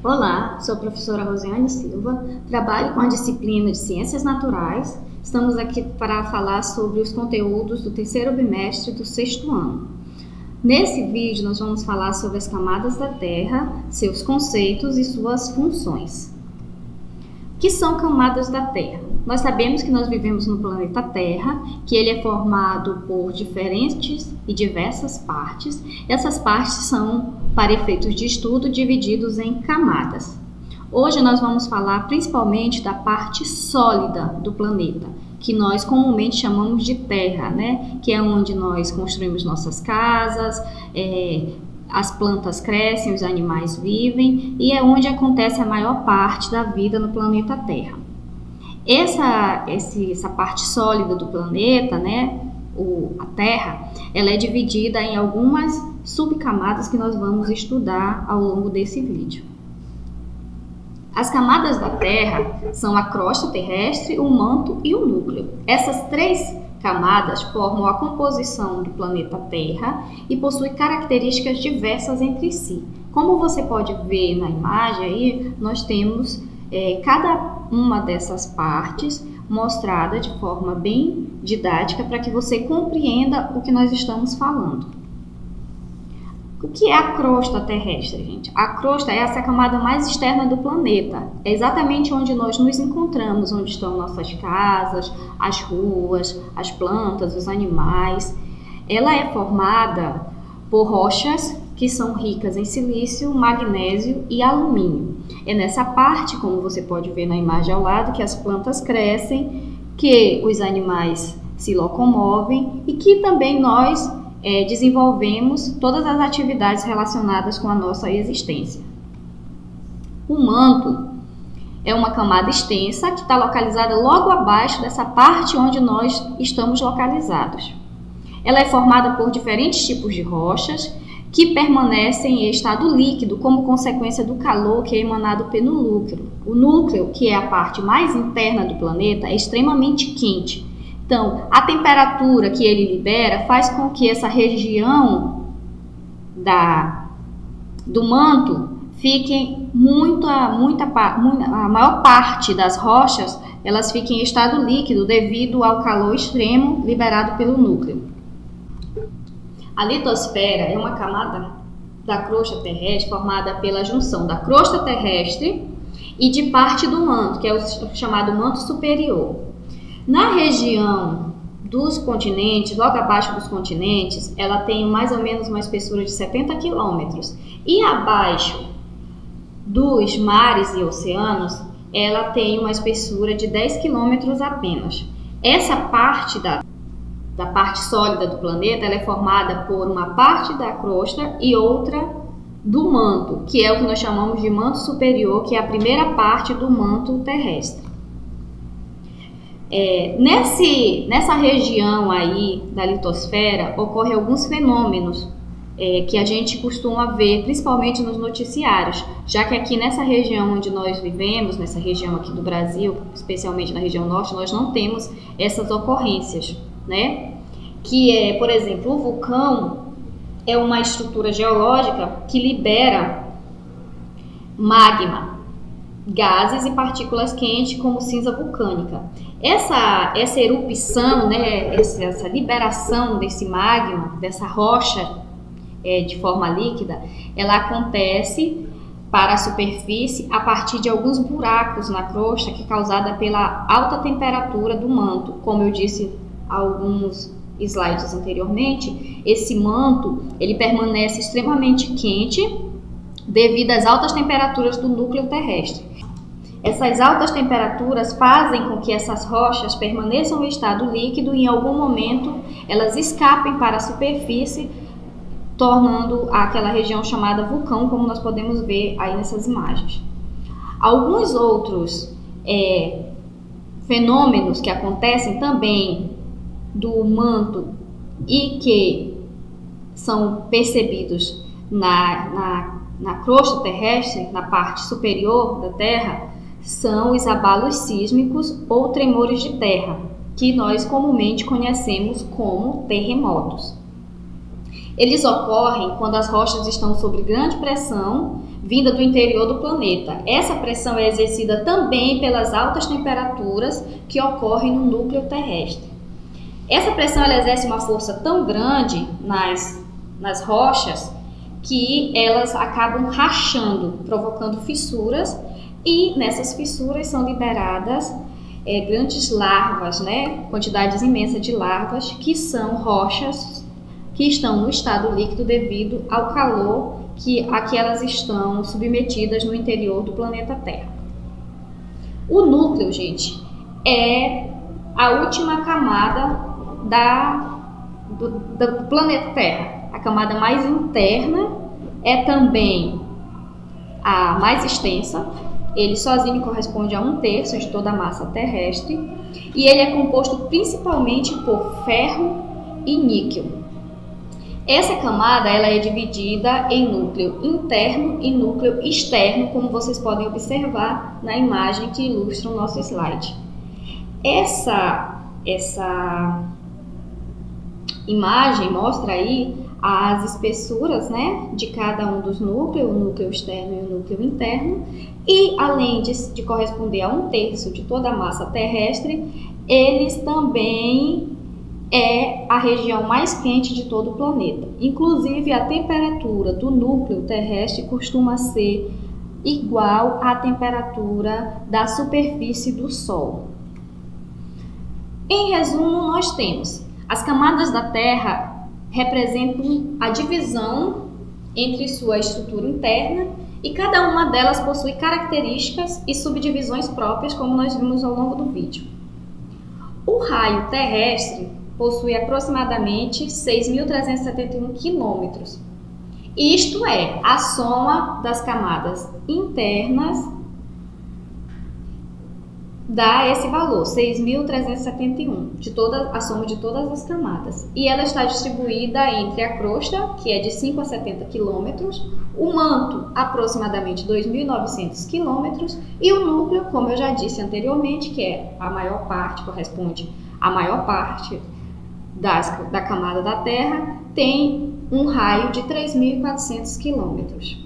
Olá, sou a professora Rosiane Silva, trabalho com a disciplina de Ciências Naturais. Estamos aqui para falar sobre os conteúdos do terceiro bimestre do sexto ano. Nesse vídeo nós vamos falar sobre as camadas da Terra, seus conceitos e suas funções. O que são camadas da Terra? Nós sabemos que nós vivemos no planeta Terra, que ele é formado por diferentes e diversas partes. Essas partes são, para efeitos de estudo, divididos em camadas. Hoje nós vamos falar principalmente da parte sólida do planeta, que nós comumente chamamos de Terra, né? Que é onde nós construímos nossas casas, as plantas crescem, os animais vivem e é onde acontece a maior parte da vida no planeta Terra. Essa parte sólida do planeta, né, a Terra, ela é dividida em algumas subcamadas que nós vamos estudar ao longo desse vídeo. As camadas da Terra são a crosta terrestre, o manto e o núcleo. Essas três camadas formam a composição do planeta Terra e possuem características diversas entre si. Como você pode ver na imagem aí, nós temos cada uma dessas partes mostrada de forma bem didática para que você compreenda o que nós estamos falando. O que é a crosta terrestre, gente? A crosta é essa camada mais externa do planeta. É exatamente onde nós nos encontramos, onde estão nossas casas, as ruas, as plantas, os animais. Ela é formada por rochas que são ricas em silício, magnésio e alumínio. É nessa parte, como você pode ver na imagem ao lado, que as plantas crescem, que os animais se locomovem e que também nós desenvolvemos todas as atividades relacionadas com a nossa existência. O manto é uma camada extensa que está localizada logo abaixo dessa parte onde nós estamos localizados. Ela é formada por diferentes tipos de rochas que permanecem em estado líquido como consequência do calor que é emanado pelo núcleo. O núcleo, que é a parte mais interna do planeta, é extremamente quente. Então, a temperatura que ele libera faz com que essa região do manto fique a maior parte das rochas, elas fiquem em estado líquido devido ao calor extremo liberado pelo núcleo. A litosfera é uma camada da crosta terrestre formada pela junção da crosta terrestre e de parte do manto, que é o chamado manto superior. Na região dos continentes, logo abaixo dos continentes, ela tem mais ou menos uma espessura de 70 km. E abaixo dos mares e oceanos, ela tem uma espessura de 10 km apenas. Essa parte da parte sólida do planeta, ela é formada por uma parte da crosta e outra do manto, que é o que nós chamamos de manto superior, que é a primeira parte do manto terrestre. Nessa região aí da litosfera ocorrem alguns fenômenos que a gente costuma ver, principalmente nos noticiários, já que aqui nessa região onde nós vivemos, nessa região aqui do Brasil, especialmente na região norte, nós não temos essas ocorrências, né? Que é, por exemplo, o vulcão é uma estrutura geológica que libera magma, gases e partículas quentes como cinza vulcânica. Essa erupção, né, essa liberação desse magma, dessa rocha de forma líquida, ela acontece para a superfície a partir de alguns buracos na crosta que é causada pela alta temperatura do manto. Como eu disse alguns slides anteriormente, esse manto ele permanece extremamente quente devido às altas temperaturas do núcleo terrestre. Essas altas temperaturas fazem com que essas rochas permaneçam em estado líquido e em algum momento elas escapem para a superfície, tornando aquela região chamada vulcão, como nós podemos ver aí nessas imagens. Alguns outros fenômenos que acontecem também do manto e que são percebidos na crosta terrestre, na parte superior da Terra, são os abalos sísmicos ou tremores de terra, que nós comumente conhecemos como terremotos. Eles ocorrem quando as rochas estão sob grande pressão vinda do interior do planeta. Essa pressão é exercida também pelas altas temperaturas que ocorrem no núcleo terrestre. Essa pressão ela exerce uma força tão grande nas rochas que elas acabam rachando, provocando fissuras, e nessas fissuras são liberadas grandes larvas, né? Quantidades imensas de larvas, que são rochas que estão no estado líquido devido ao calor a que elas estão submetidas no interior do planeta Terra. O núcleo, gente, é a última camada do planeta Terra. A camada mais interna é também a mais extensa. Ele sozinho corresponde a 1/3 de toda a massa terrestre e ele é composto principalmente por ferro e níquel. Essa camada ela é dividida em núcleo interno e núcleo externo, como vocês podem observar na imagem que ilustra o nosso slide. Essa imagem mostra aí as espessuras, né, de cada um dos núcleos, o núcleo externo e o núcleo interno, e além de corresponder a 1/3 de toda a massa terrestre, eles também é a região mais quente de todo o planeta. Inclusive, a temperatura do núcleo terrestre costuma ser igual à temperatura da superfície do Sol. Em resumo, nós temos as camadas da Terra representam a divisão entre sua estrutura interna e cada uma delas possui características e subdivisões próprias, como nós vimos ao longo do vídeo. O raio terrestre possui aproximadamente 6.371 quilômetros. Isto é a soma das camadas internas dá esse valor, 6.371, a soma de todas as camadas. E ela está distribuída entre a crosta, que é de 5 a 70 quilômetros, o manto, aproximadamente 2.900 quilômetros, e o núcleo, como eu já disse anteriormente, que é a maior parte, corresponde à maior parte da camada da Terra, tem um raio de 3.400 quilômetros.